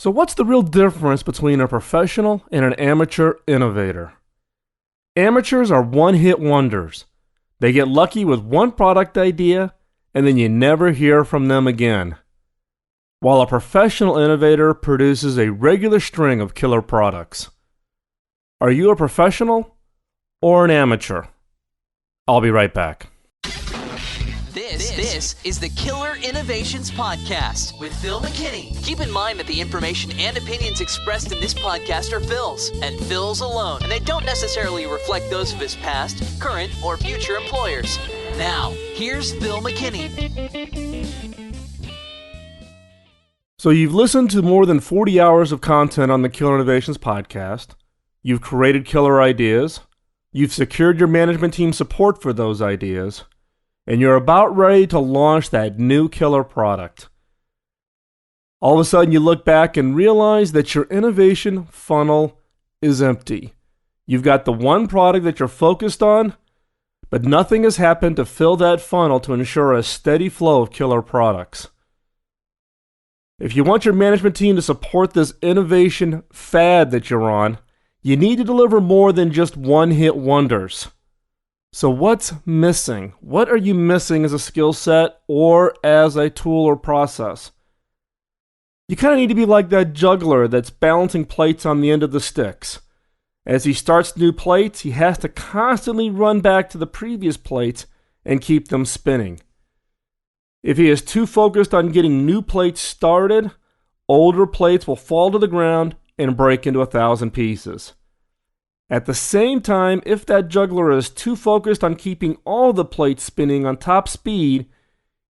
So what's the real difference between a professional and an amateur innovator? Amateurs are one-hit wonders. They get lucky with one product idea, and then you never hear from them again. While a professional innovator produces a regular string of killer products. Are you a professional or an amateur? I'll be right back. This is the Killer Innovations Podcast with Phil McKinney. Keep in mind that the information and opinions expressed in this podcast are Phil's, and Phil's alone, and they don't necessarily reflect those of his past, current, or future employers. Now, here's Phil McKinney. So you've listened to more than 40 hours of content on the Killer Innovations Podcast. You've created killer ideas. You've secured your management team's support for those ideas. And you're about ready to launch that new killer product. All of a sudden you look back and realize that your innovation funnel is empty. You've got the one product that you're focused on, but nothing has happened to fill that funnel to ensure a steady flow of killer products. If you want your management team to support this innovation fad that you're on, you need to deliver more than just one-hit wonders. So what's missing? What are you missing as a skill set or as a tool or process? You kind of need to be like that juggler that's balancing plates on the end of the sticks. As he starts new plates, he has to constantly run back to the previous plates and keep them spinning. If he is too focused on getting new plates started, older plates will fall to the ground and break into 1,000 pieces. At the same time, if that juggler is too focused on keeping all the plates spinning on top speed,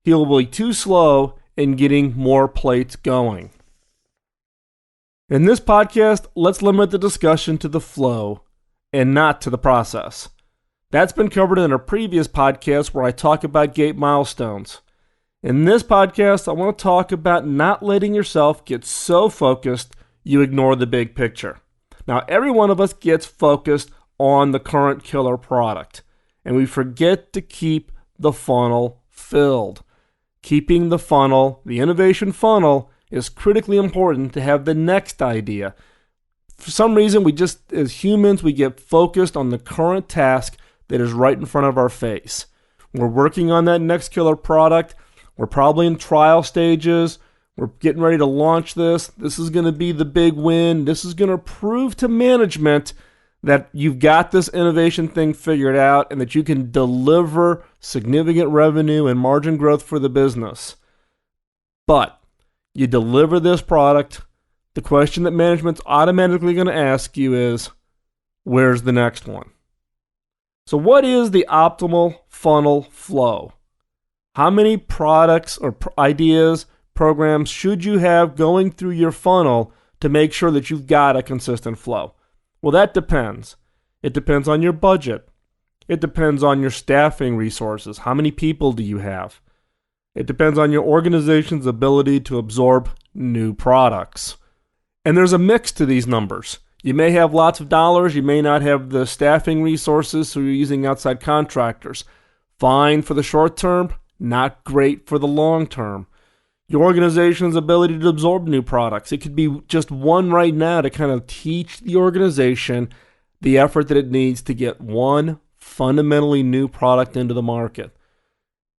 he'll be too slow in getting more plates going. In this podcast, let's limit the discussion to the flow and not to the process. That's been covered in a previous podcast where I talk about gate milestones. In this podcast, I want to talk about not letting yourself get so focused you ignore the big picture. Now, every one of us gets focused on the current killer product, and we forget to keep the funnel filled. Keeping the funnel, the innovation funnel, is critically important to have the next idea. For some reason, we just, as humans, we get focused on the current task that is right in front of our face. We're working on that next killer product. We're probably in trial stages. We're getting ready to launch this. This is going to be the big win. This is going to prove to management that you've got this innovation thing figured out and that you can deliver significant revenue and margin growth for the business. But you deliver this product, the question that management's automatically going to ask you is, where's the next one? So what is the optimal funnel flow? How many products or ideas, programs should you have going through your funnel to make sure that you've got a consistent flow? Well, that depends. It depends on your budget. It depends on your staffing resources. How many people do you have? It depends on your organization's ability to absorb new products. And there's a mix to these numbers. You may have lots of dollars. You may not have the staffing resources, so you're using outside contractors. Fine for the short term, not great for the long term. Your organization's ability to absorb new products. It could be just one right now to kind of teach the organization the effort that it needs to get one fundamentally new product into the market.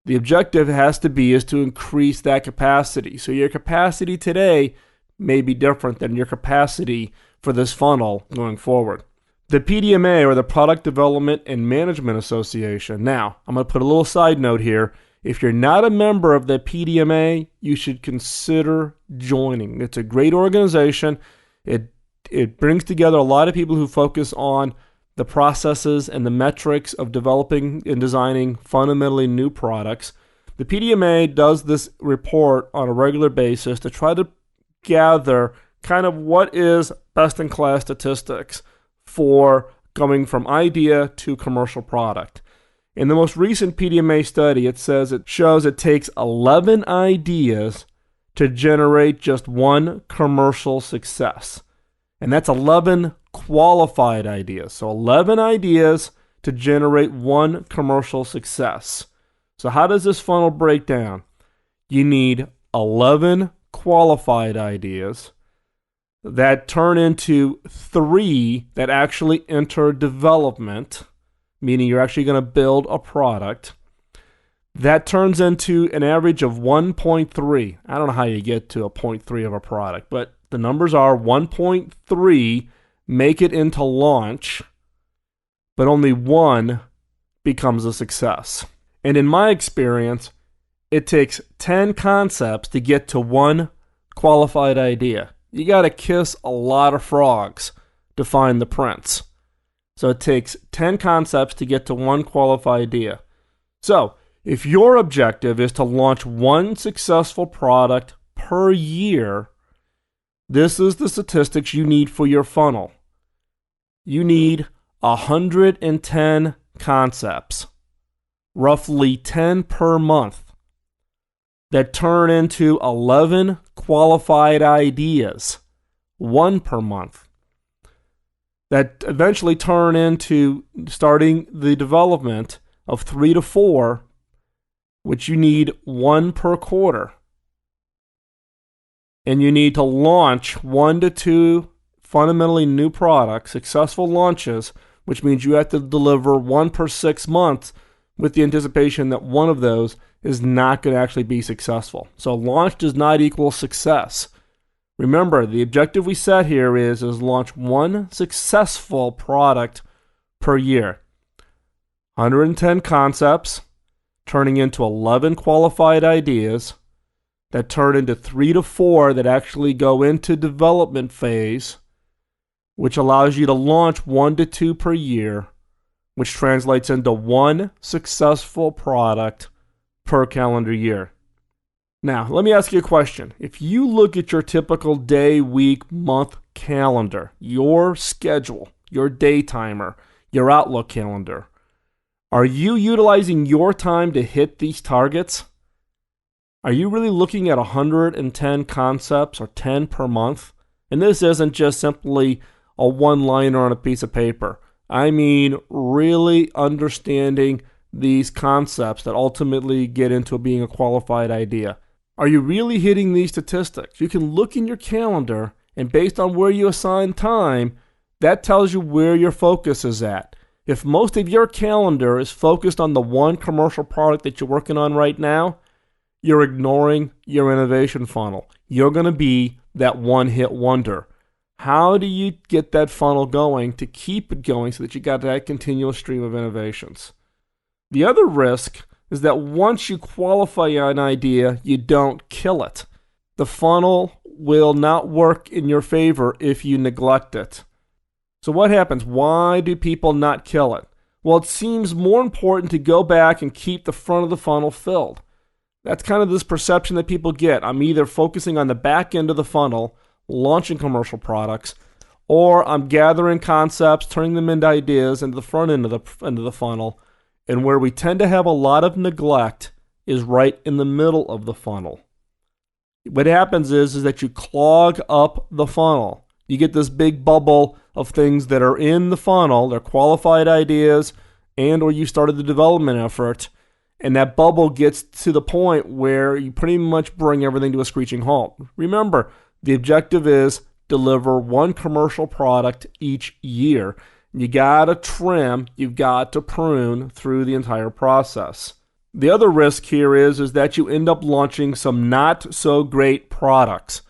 The objective has to be is to increase that capacity. So your capacity today may be different than your capacity for this funnel going forward. The PDMA, or the Product Development and Management Association. Now, I'm going to put a little side note here. If you're not a member of the PDMA, you should consider joining. It's a great organization. It brings together a lot of people who focus on the processes and the metrics of developing and designing fundamentally new products. The PDMA does this report on a regular basis to try to gather kind of what is best-in-class statistics for going from idea to commercial product. In the most recent PDMA study, it shows it takes 11 ideas to generate just one commercial success. And that's 11 qualified ideas. So 11 ideas to generate one commercial success. So how does this funnel break down? You need 11 qualified ideas, that turn into 3 that actually enter development, meaning you're actually going to build a product. That turns into an average of 1.3. I don't know how you get to a 0.3 of a product, but the numbers are 1.3 make it into launch, but only 1 becomes a success. And in my experience, it takes 10 concepts to get to 1 qualified idea. You got to kiss a lot of frogs to find the prince. So it takes 10 concepts to get to 1 qualified idea. So if your objective is to launch 1 successful product per year, this is the statistics you need for your funnel. You need 110 concepts, roughly 10 per month, that turn into 11 qualified ideas, 1 per month, that eventually turn into starting the development of 3 to 4, which you need 1 per quarter. And you need to launch 1 to 2 fundamentally new products, successful launches, which means you have to deliver 1 per 6 months with the anticipation that one of those is not going to actually be successful. So launch does not equal success. Remember, the objective we set here is launch 1 successful product per year. 110 concepts, turning into 11 qualified ideas that turn into 3 to 4 that actually go into development phase, which allows you to launch 1 to 2 per year, which translates into 1 successful product per calendar year. Now, let me ask you a question. If you look at your typical day, week, month calendar, your schedule, your day timer, your Outlook calendar, are you utilizing your time to hit these targets? Are you really looking at 110 concepts or 10 per month? And this isn't just simply a one-liner on a piece of paper. I mean really understanding these concepts that ultimately get into being a qualified idea. Are you really hitting these statistics? You can look in your calendar, and based on where you assign time, that tells you where your focus is at. If most of your calendar is focused on the 1 commercial product that you're working on right now, you're ignoring your innovation funnel. You're going to be that one-hit wonder. How do you get that funnel going to keep it going so that you got that continuous stream of innovations? The other risk is that once you qualify an idea, you don't kill it. The funnel will not work in your favor if you neglect it. So what happens? Why do people not kill it? Well, it seems more important to go back and keep the front of the funnel filled. That's kind of this perception that people get. I'm either focusing on the back end of the funnel, launching commercial products, or I'm gathering concepts, turning them into ideas into the front end of the funnel. And where we tend to have a lot of neglect is right in the middle of the funnel. What happens is that you clog up the funnel. You get this big bubble of things that are in the funnel. They're qualified ideas, and or you started the development effort. And that bubble gets to the point where you pretty much bring everything to a screeching halt. Remember, the objective is deliver 1 commercial product each year. You got to trim, you've got to prune through the entire process. The other risk here is that you end up launching some not so great products.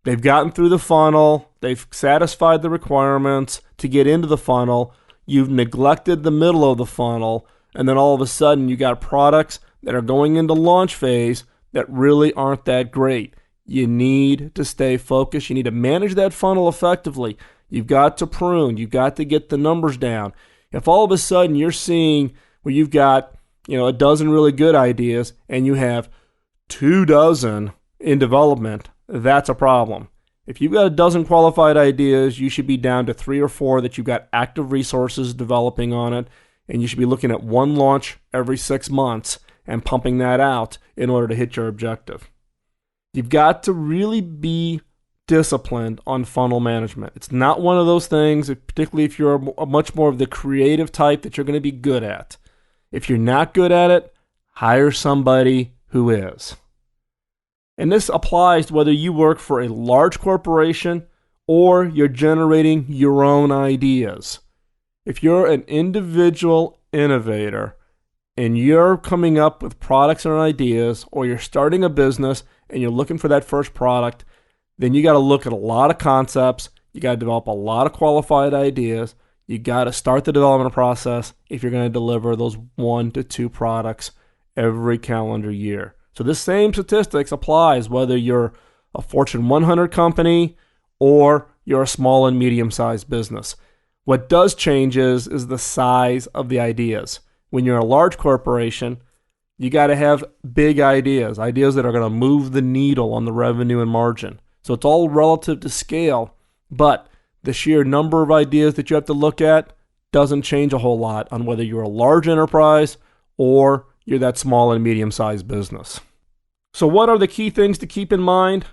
They've gotten through the funnel, they've satisfied the requirements to get into the funnel, you've neglected the middle of the funnel, and then all of a sudden you got products that are going into launch phase that really aren't that great. You need to stay focused. You need to manage that funnel effectively. You've got to prune. You've got to get the numbers down. If all of a sudden you're seeing where you've got, a dozen really good ideas and you have 24 in development, that's a problem. If you've got a dozen qualified ideas, you should be down to 3 or 4 that you've got active resources developing on it, and you should be looking at 1 launch every 6 months and pumping that out in order to hit your objective. You've got to really be disciplined on funnel management. It's not one of those things, particularly if you're much more of the creative type, that you're going to be good at. If you're not good at it, hire somebody who is. And this applies to whether you work for a large corporation or you're generating your own ideas. If you're an individual innovator and you're coming up with products and ideas, or you're starting a business and you're looking for that first product, then you got to look at a lot of concepts. You got to develop a lot of qualified ideas. You got to start the development process if you're going to deliver those 1 to 2 products every calendar year. So this same statistics applies whether you're a Fortune 100 company or you're a small and medium-sized business. What does change is the size of the ideas. When you're a large corporation, you got to have big ideas that are going to move the needle on the revenue and margin. So it's all relative to scale, but the sheer number of ideas that you have to look at doesn't change a whole lot on whether you're a large enterprise or you're that small and medium-sized business. So what are the key things to keep in mind?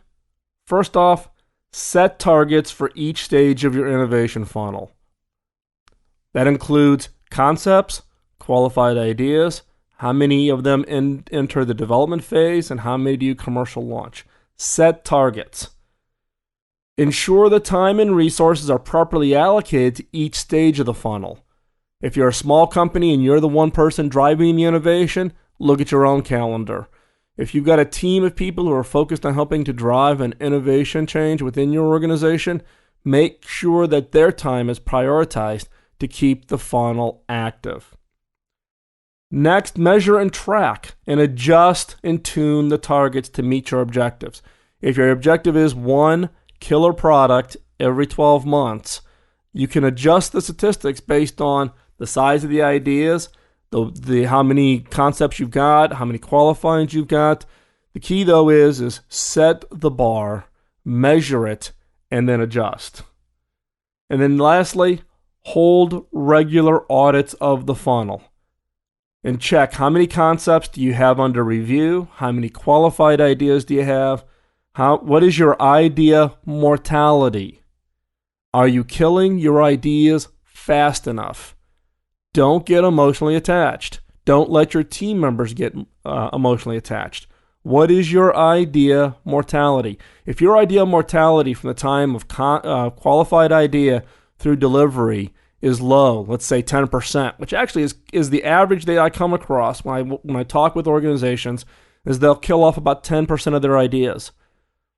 First off, set targets for each stage of your innovation funnel. That includes concepts, qualified ideas, how many of them enter the development phase, and how many do you commercial launch. Set targets. Ensure the time and resources are properly allocated to each stage of the funnel. If you're a small company and you're the one person driving the innovation, look at your own calendar. If you've got a team of people who are focused on helping to drive an innovation change within your organization, make sure that their time is prioritized to keep the funnel active. Next, measure and track and adjust and tune the targets to meet your objectives. If your objective is 1 killer product every 12 months, you can adjust the statistics based on the size of the ideas, the how many concepts you've got, how many qualifyings you've got. The key, though, is set the bar, measure it, and then adjust. And then lastly, hold regular audits of the funnel and check how many concepts do you have under review, how many qualified ideas do you have, what is your idea mortality? Are you killing your ideas fast enough? Don't get emotionally attached. Don't let your team members get emotionally attached. What is your idea mortality? If your idea mortality from the time of qualified idea through delivery is low, let's say 10%, which actually is the average that I come across when I talk with organizations, is they'll kill off about 10% of their ideas.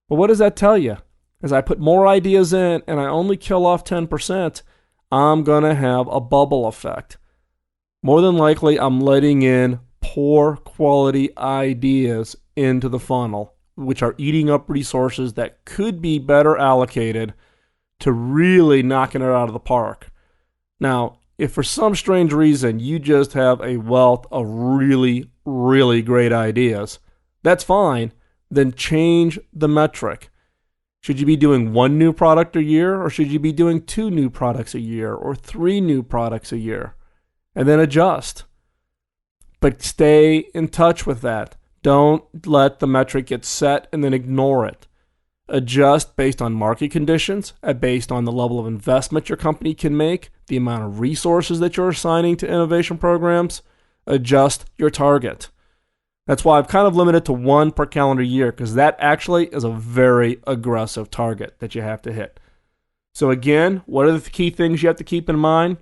Well, what does that tell you? As I put more ideas in and I only kill off 10%, I'm going to have a bubble effect. More than likely, I'm letting in poor quality ideas into the funnel, which are eating up resources that could be better allocated to really knocking it out of the park. Now, if for some strange reason you just have a wealth of really, really great ideas, that's fine. Then change the metric. Should you be doing 1 new product a year, or should you be doing 2 new products a year, or 3 new products a year? And then adjust. But stay in touch with that. Don't let the metric get set and then ignore it. Adjust based on market conditions, based on the level of investment your company can make, the amount of resources that you're assigning to innovation programs. Adjust your target. That's why I've kind of limited to 1 per calendar year, because that actually is a very aggressive target that you have to hit. So again, what are the key things you have to keep in mind?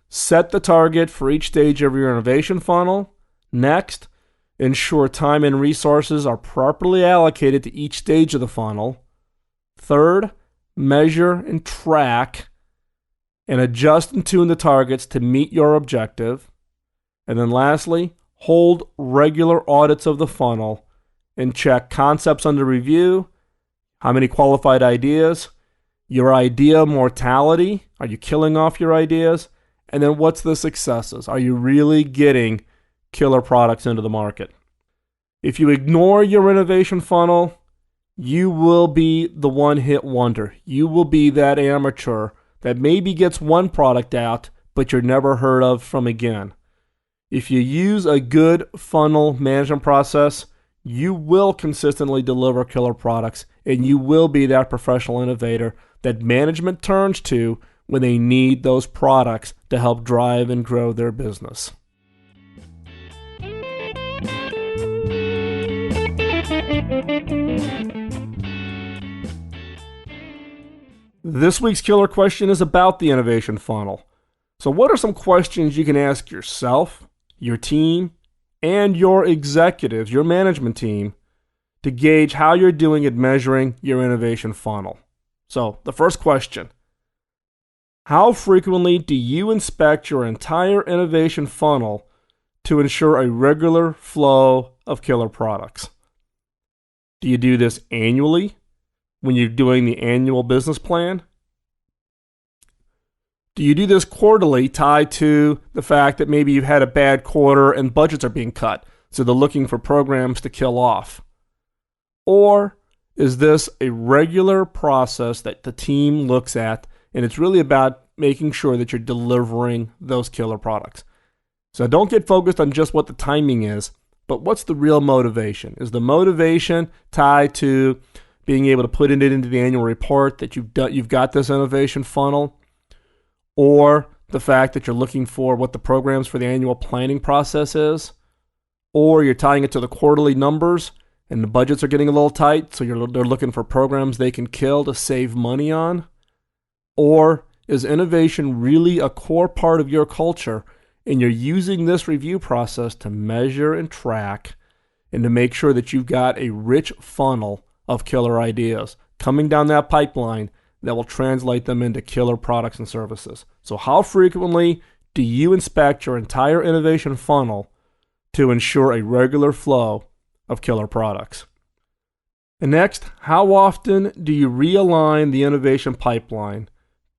Set the target for each stage of your innovation funnel. Next, ensure time and resources are properly allocated to each stage of the funnel. Third, measure and track and adjust and tune the targets to meet your objective. And then lastly, hold regular audits of the funnel and check concepts under review, how many qualified ideas, your idea mortality, are you killing off your ideas? And then what's the successes? Are you really getting killer products into the market? If you ignore your innovation funnel, you will be the one-hit wonder. You will be that amateur that maybe gets 1 product out, but you're never heard of from again. If you use a good funnel management process, you will consistently deliver killer products, and you will be that professional innovator that management turns to when they need those products to help drive and grow their business. This week's killer question is about the innovation funnel. So what are some questions you can ask yourself, your team, and your executives, your management team, to gauge how you're doing at measuring your innovation funnel? So the first question: how frequently do you inspect your entire innovation funnel to ensure a regular flow of killer products? Do you do this annually when you're doing the annual business plan? Do you do this quarterly, tied to the fact that maybe you've had a bad quarter and budgets are being cut, so they're looking for programs to kill off? Or is this a regular process that the team looks at, and it's really about making sure that you're delivering those killer products? So don't get focused on just what the timing is, but what's the real motivation? Is the motivation tied to being able to put it into the annual report that you've got this innovation funnel? Or the fact that you're looking for what the programs for the annual planning process is? Or you're tying it to the quarterly numbers and the budgets are getting a little tight, so they're looking for programs they can kill to save money on? Or is innovation really a core part of your culture, and you're using this review process to measure and track and to make sure that you've got a rich funnel of killer ideas coming down that pipeline that will translate them into killer products and services? So how frequently do you inspect your entire innovation funnel to ensure a regular flow of killer products? And next, how often do you realign the innovation pipeline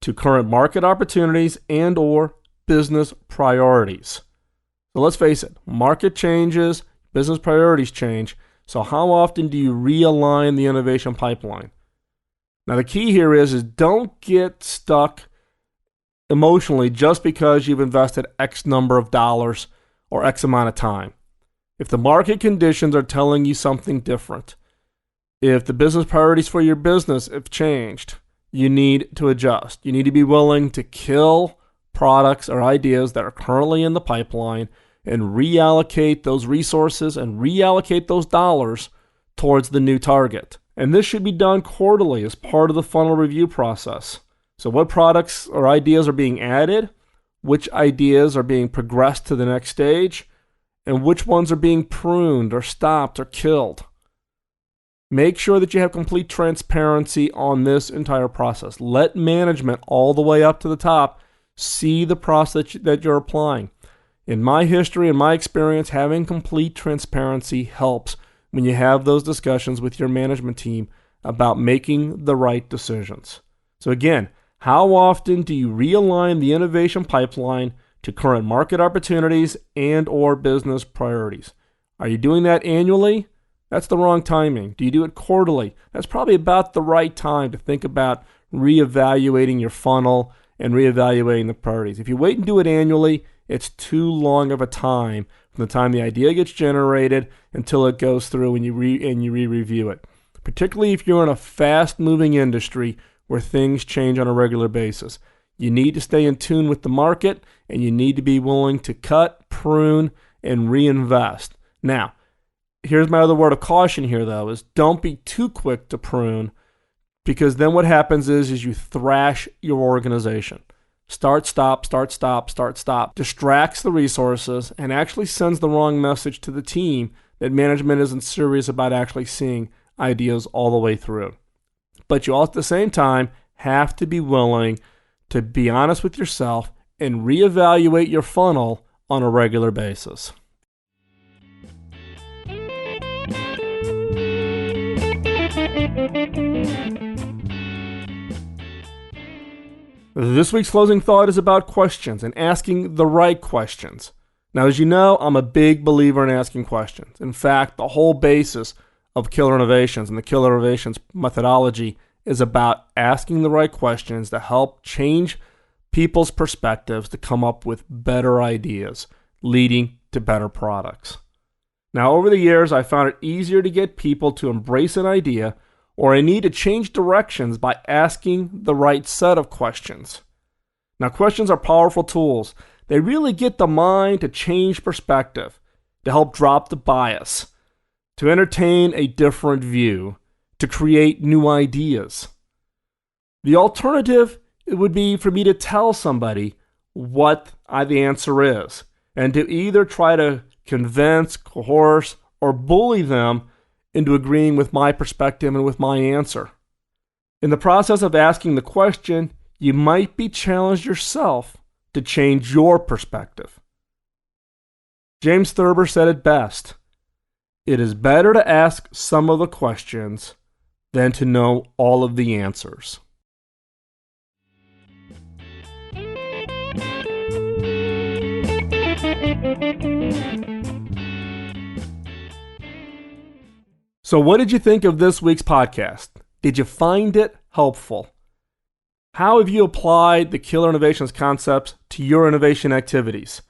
to current market opportunities and or business priorities? So let's face it, market changes, business priorities change. So how often do you realign the innovation pipeline? Now the key here is don't get stuck emotionally just because you've invested X number of dollars or X amount of time. If the market conditions are telling you something different, if the business priorities for your business have changed, you need to adjust. You need to be willing to kill products or ideas that are currently in the pipeline and reallocate those resources and reallocate those dollars towards the new target. And this should be done quarterly as part of the funnel review process. So what products or ideas are being added, which ideas are being progressed to the next stage, and which ones are being pruned or stopped or killed. Make sure that you have complete transparency on this entire process. Let management all the way up to the top see the process that you're applying. In my history and my experience, having complete transparency helps when you have those discussions with your management team about making the right decisions. So again, how often do you realign the innovation pipeline to current market opportunities and or business priorities? Are you doing that annually? That's the wrong timing. Do you do it quarterly? That's probably about the right time to think about reevaluating your funnel and reevaluating the priorities. If you wait and do it annually, it's too long of a time from the time the idea gets generated until it goes through and you re-review it. Particularly if you're in a fast-moving industry where things change on a regular basis. You need to stay in tune with the market, and you need to be willing to cut, prune, and reinvest. Now, here's my other word of caution here, though, is don't be too quick to prune, because then what happens is you thrash your organization. Start, stop, start, stop, start, stop. Distracts the resources and actually sends the wrong message to the team that management isn't serious about actually seeing ideas all the way through. But you all at the same time have to be willing to be honest with yourself and reevaluate your funnel on a regular basis. This week's closing thought is about questions and asking the right questions. Now, as you know, I'm a big believer in asking questions. In fact, the whole basis of Killer Innovations and the Killer Innovations methodology is about asking the right questions to help change people's perspectives to come up with better ideas, leading to better products. Now, over the years, I found it easier to get people to embrace an idea or a need to change directions by asking the right set of questions. Now, questions are powerful tools. They really get the mind to change perspective, to help drop the bias, to entertain a different view, to create new ideas. The alternative would be for me to tell somebody what the answer is, and to either try to convince, coerce, or bully them into agreeing with my perspective and with my answer. In the process of asking the question, you might be challenged yourself to change your perspective. James Thurber said it best: "It is better to ask some of the questions than to know all of the answers." So what did you think of this week's podcast? Did you find it helpful? How have you applied the Killer Innovations concepts to your innovation activities?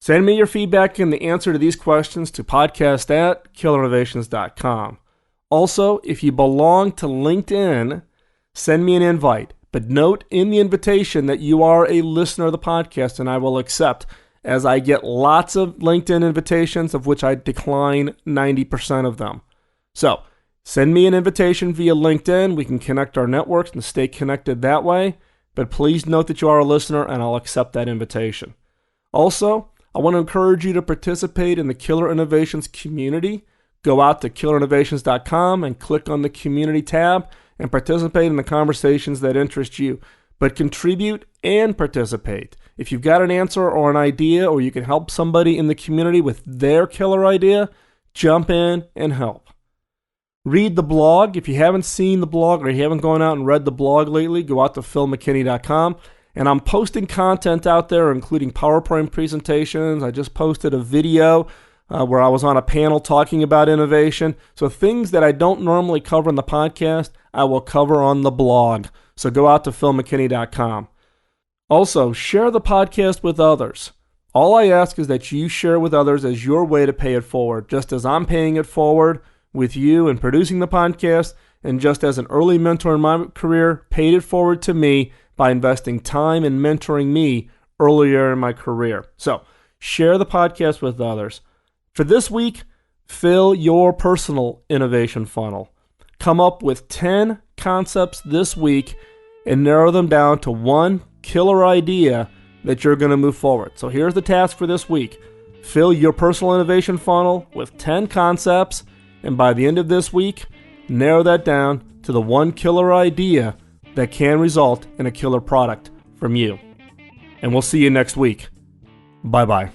Send me your feedback and the answer to these questions to podcast@killerinnovations.com. Also, if you belong to LinkedIn, send me an invite, but note in the invitation that you are a listener of the podcast, and I will accept, as I get lots of LinkedIn invitations, of which I decline 90% of them. So, send me an invitation via LinkedIn. We can connect our networks and stay connected that way, but please note that you are a listener, and I'll accept that invitation. Also, I want to encourage you to participate in the Killer Innovations community. Go out to killerinnovations.com and click on the community tab and participate in the conversations that interest you. But contribute and participate. If you've got an answer or an idea, or you can help somebody in the community with their killer idea, jump in and help. Read the blog. If you haven't seen the blog or you haven't gone out and read the blog lately, go out to philmckinney.com. And I'm posting content out there, including PowerPoint presentations. I just posted a video where I was on a panel talking about innovation. So things that I don't normally cover in the podcast, I will cover on the blog. So go out to philmckinney.com. Also, share the podcast with others. All I ask is that you share with others as your way to pay it forward, just as I'm paying it forward with you and producing the podcast, and just as an early mentor in my career paid it forward to me by investing time in mentoring me earlier in my career. So, share the podcast with others. For this week, fill your personal innovation funnel. Come up with 10 concepts this week and narrow them down to one killer idea that you're going to move forward. So here's the task for this week. Fill your personal innovation funnel with 10 concepts, and by the end of this week, narrow that down to the one killer idea that can result in a killer product from you. And we'll see you next week. Bye-bye.